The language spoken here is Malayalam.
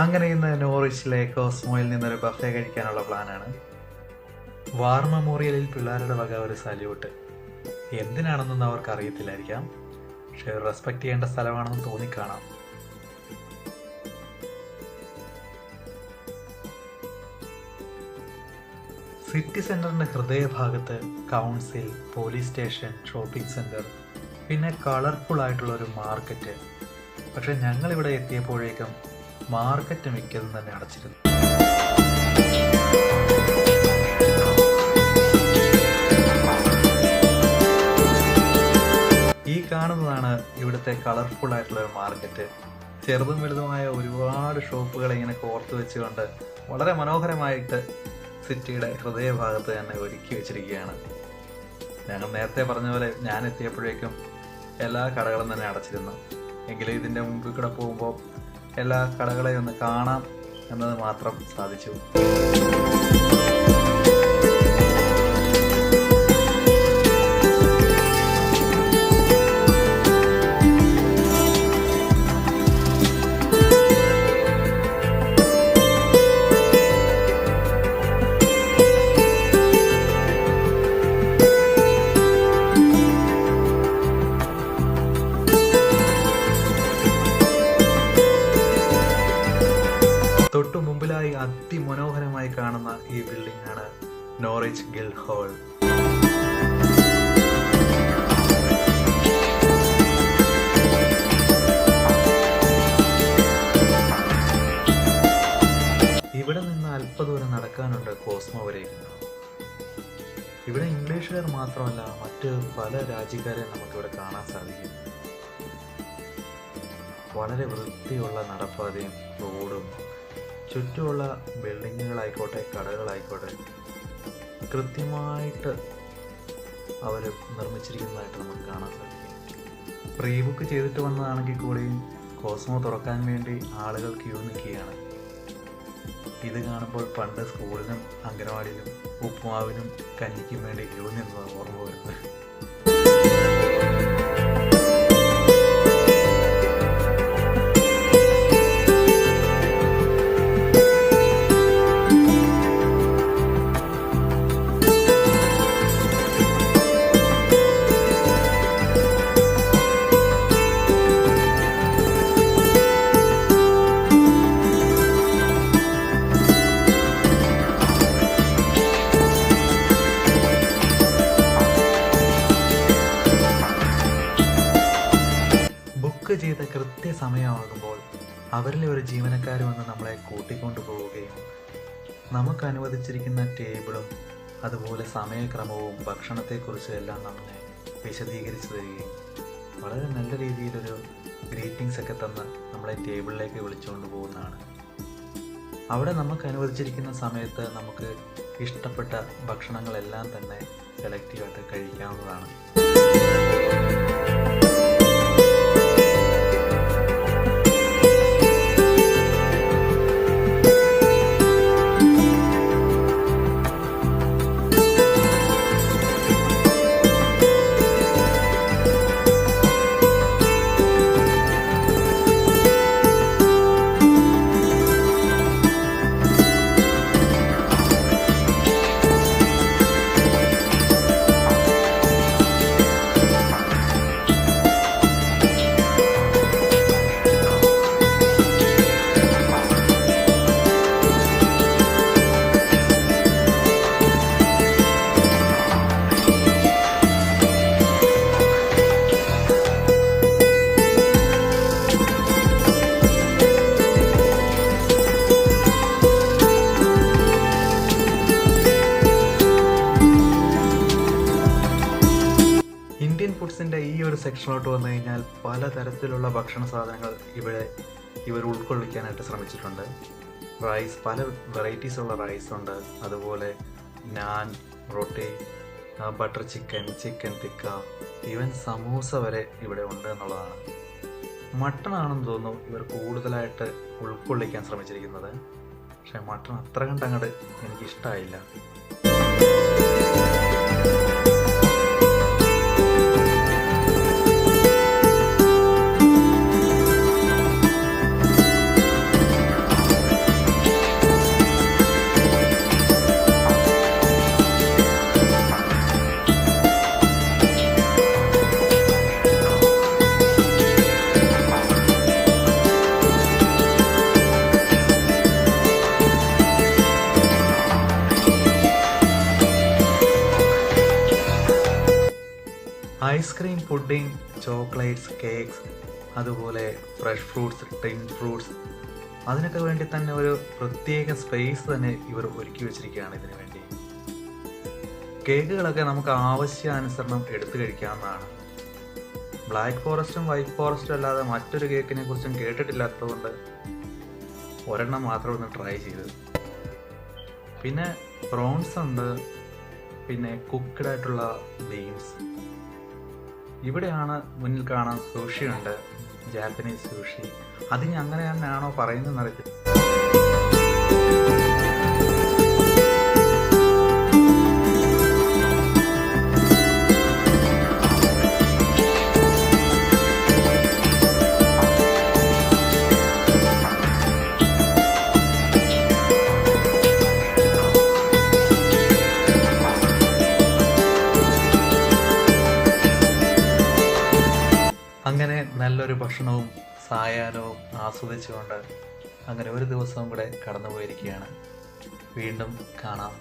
അങ്ങനെ ഇന്ന് നോറിച്ചിലെ കോസ്മോയിൽ നിന്നൊരു ബഫേ കഴിക്കാനുള്ള പ്ലാനാണ്. വാർ മെമ്മോറിയലിൽ പിള്ളേരുടെ വക ഒരു സല്യൂട്ട്. എന്തിനാണെന്നൊന്നും അവർക്ക് അറിയത്തില്ലായിരിക്കാം, പക്ഷെ റെസ്പെക്ട് ചെയ്യേണ്ട സ്ഥലമാണെന്ന് തോന്നിക്കാണാം. സിറ്റി സെന്ററിന്റെ ഹൃദയഭാഗത്ത് council, police station, shopping centre, പിന്നെ കളർഫുൾ ആയിട്ടുള്ള ഒരു മാർക്കറ്റ്. പക്ഷെ ഞങ്ങളിവിടെ എത്തിയപ്പോഴേക്കും മാർക്കറ്റ് മിക്കതും തന്നെ അടച്ചിരുന്നു. ഈ കാണുന്നതാണ് ഇവിടുത്തെ കളർഫുൾ ആയിട്ടുള്ള ഒരു മാർക്കറ്റ്. ചെറുതും വലുതുമായ ഒരുപാട് ഷോപ്പുകൾ ഇങ്ങനെ കോർത്ത് വെച്ചുകൊണ്ട് വളരെ മനോഹരമായിട്ട് സിറ്റിയുടെ ഹൃദയഭാഗത്ത് തന്നെ ഒരുക്കി വെച്ചിരിക്കുകയാണ്. ഞങ്ങൾ നേരത്തെ പറഞ്ഞ പോലെ ഞാൻ എത്തിയപ്പോഴേക്കും എല്ലാ കടകളും തന്നെ അടച്ചിരുന്നു. എങ്കിലും ഇതിൻ്റെ മുമ്പിൽ കൂടെ പോകുമ്പോൾ എല്ലാ കടകളെയും ഒന്ന് കാണാം എന്നത് മാത്രം സാധിച്ചു. തൊട്ടു മുമ്പിലായി അതിമനോഹരമായി കാണുന്ന ഈ ബിൽഡിംഗ് ആണ് നോറിച്ച് ഗിൽഡ് ഹാൾ. ഇവിടെ നിന്ന് അല്പദൂരം നടക്കാനുണ്ട് കോസ്മോ വരേക്ക്. ഇവിടെ ഇംഗ്ലീഷുകാർ മാത്രമല്ല, മറ്റ് പല രാജ്യക്കാരെ നമുക്കിവിടെ കാണാൻ സാധിക്കും. വളരെ വൃത്തിയുള്ള നടപ്പാതയും റോഡും ചുറ്റുമുള്ള ബിൽഡിങ്ങുകളായിക്കോട്ടെ കടകളായിക്കോട്ടെ കൃത്യമായിട്ട് അവർ നിർമ്മിച്ചിരിക്കുന്നതായിട്ട് നമുക്ക് കാണാൻ സാധിക്കും. പ്രീ ബുക്ക് ചെയ്തിട്ട് വന്നതാണെങ്കിൽ കൂടിയും കോസ്മോ തുറക്കാൻ വേണ്ടി ആളുകൾ ക്യൂ നിൽക്കുകയാണ്. ഇത് കാണുമ്പോൾ പണ്ട് സ്കൂളിനും അംഗനവാടിയിലും ഉപ്പുമാവിനും കഞ്ഞിക്കും വേണ്ടി ക്യൂ നിന്നത് ഓർമ്മ വരുന്നത്. ബുക്ക് ചെയ്ത കൃത്യസമയമാകുമ്പോൾ അവരിലെ ഒരു ജീവനക്കാർ വന്ന് നമ്മളെ കൂട്ടിക്കൊണ്ടു പോവുകയും നമുക്ക് അനുവദിച്ചിരിക്കുന്ന ടേബിളും അതുപോലെ സമയക്രമവും ഭക്ഷണത്തെക്കുറിച്ച് എല്ലാം നമ്മളെ വിശദീകരിച്ചു തരികയും വളരെ നല്ല രീതിയിലൊരു ഗ്രീറ്റിംഗ്സ് ഒക്കെ തന്ന് നമ്മളെ ടേബിളിലേക്ക് വിളിച്ചുകൊണ്ട് പോകുന്നതാണ്. അവിടെ നമുക്ക് അനുവദിച്ചിരിക്കുന്ന സമയത്ത് നമുക്ക് ഇഷ്ടപ്പെട്ട ഭക്ഷണങ്ങളെല്ലാം തന്നെ സെലക്റ്റീവായിട്ട് കഴിക്കാവുന്നതാണ്. ഇന്ത്യൻ ഫുഡ്സിൻ്റെ ഈ ഒരു സെക്ഷനിലോട്ട് വന്നു കഴിഞ്ഞാൽ പലതരത്തിലുള്ള ഭക്ഷണ സാധനങ്ങൾ ഇവർ ഉൾക്കൊള്ളിക്കാനായിട്ട് ശ്രമിച്ചിട്ടുണ്ട്. റൈസ്, പല വെറൈറ്റീസ് ഉള്ള റൈസ് ഉണ്ട്, അതുപോലെ നാൻ, റൊട്ടി, butter chicken, chicken tikka, even samosa വരെ ഇവിടെ ഉണ്ട് എന്നുള്ളതാണ്. മട്ടൺ ആണെന്ന് തോന്നുന്നു ഇവർ കൂടുതലായിട്ട് ഉൾക്കൊള്ളിക്കാൻ ശ്രമിച്ചിരിക്കുന്നത്. പക്ഷെ മട്ടൺ അത്ര കണ്ടങ്ങോട്ട് എനിക്കിഷ്ടമായില്ല. ഐസ്ക്രീം, പുഡിംഗ്, ചോക്ലേറ്റ്സ്, കേക്ക്സ്, അതുപോലെ ഫ്രഷ് ഫ്രൂട്ട്സ്, ടിൻഡ് ഫ്രൂട്ട്സ്, അതിനൊക്കെ വേണ്ടി തന്നെ ഒരു പ്രത്യേക സ്പേസ് തന്നെ ഇവർ ഒരുക്കി വെച്ചിരിക്കുകയാണ് ഇതിനു വേണ്ടി. കേക്കുകളൊക്കെ നമുക്ക് ആവശ്യാനുസരണം എടുത്തു കഴിക്കാവുന്നതാണ്. ബ്ലാക്ക് ഫോറസ്റ്റും വൈറ്റ് ഫോറസ്റ്റും അല്ലാതെ മറ്റൊരു കേക്കിനെ കുറിച്ചും കേട്ടിട്ടില്ലാത്തതുകൊണ്ട് ഒരെണ്ണം മാത്രം ഒന്ന് ട്രൈ ചെയ്തത്. പിന്നെ പ്രോൺസ് ഉണ്ട്, പിന്നെ കുക്ക്ഡ് ആയിട്ടുള്ള ബീൻസ്. ഇവിടെയാണ് മുന്നിൽ കാണാൻ സൂഷി ഉണ്ട്, ജാപ്പനീസ് സൂഷി. അതിന് അങ്ങനെ തന്നെയാണോ പറയുന്നതെന്ന് അറിയത്തില്ല. അങ്ങനെ നല്ലൊരു ഭക്ഷണവും സായാഹ്നവും ആസ്വദിച്ചുകൊണ്ട് അങ്ങനെ ഒരു ദിവസവും കൂടെ കടന്നു പോയിരിക്കുകയാണ്. വീണ്ടും കാണാം.